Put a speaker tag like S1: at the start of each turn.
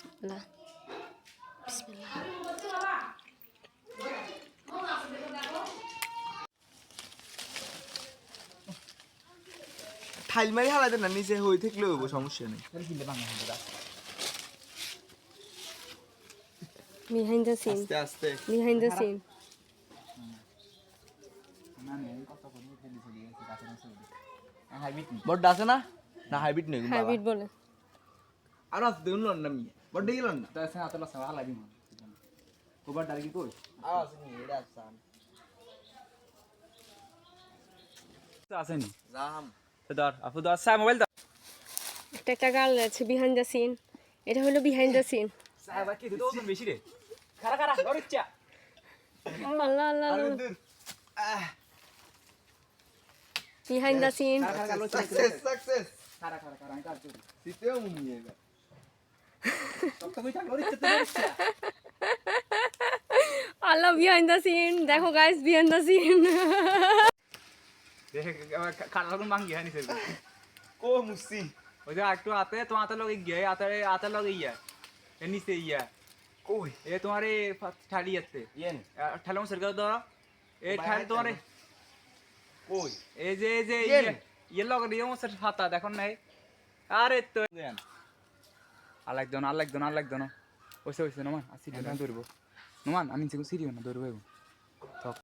S1: বিসমিল্লাহ বিসমিল্লাহ
S2: ঠাইল মারি হালাইতে না নিচে হই থাকলে হইব সমস্যা নেই
S1: behind the scene
S2: আস্তে আস্তে
S1: behind the scene
S2: বড় আছে না না হাইব্রিড নেই বাবা
S1: হাইব্রিড বলে
S2: আর আছে দেউন না মি বড় গেল না
S3: তাই সে আতলা সব হালাই দিমু কোবার ডালি কি কই
S2: আর আছে নি এটা আসান
S3: আসেনি
S2: রাম
S3: তো ধর আপু ধর সা মোবাইল দাও
S1: একটা গার্ল আছে behind the scene এটা হলো behind the scene
S3: সাহেব কি তো ওজন বেশি রে খারা খারা গড়িচ্চা
S1: আল্লাহ আল্লাহ
S2: আরে
S1: আল্লাহ।
S2: দূর
S1: behind the scene
S2: সাকসেস
S3: খারা খারা খারা আমি কাজ করি
S2: সিতেও মুনি এবার
S3: সব তো কইতা গড়িচ্চা তো গড়িচ্চা
S1: আল্লাহ behind the scene দেখো গাইস behind the scene
S3: দেখ খারা লাগুন মাঙ্গি হানি সে
S2: কো মুসি
S3: ওই যে একটু আতে তো আতে লগে গিয়ে আতে লগে ইয়া এ নিচে ইয়া
S2: কই
S3: এ তোমারে ঠালি আছে
S2: ইয়েন
S3: ঠালং সরকার দাও এ ঠাল তোমারে
S2: কই
S3: এই যে
S2: ইয়েন।
S3: ইয়ে লগে দিও সর হাতা দেখুন নাই আরে তো
S2: দেন
S3: আলাইক দন ওইসে নমান আসি না ধরবো নমান আমি সিরিও না ধরবো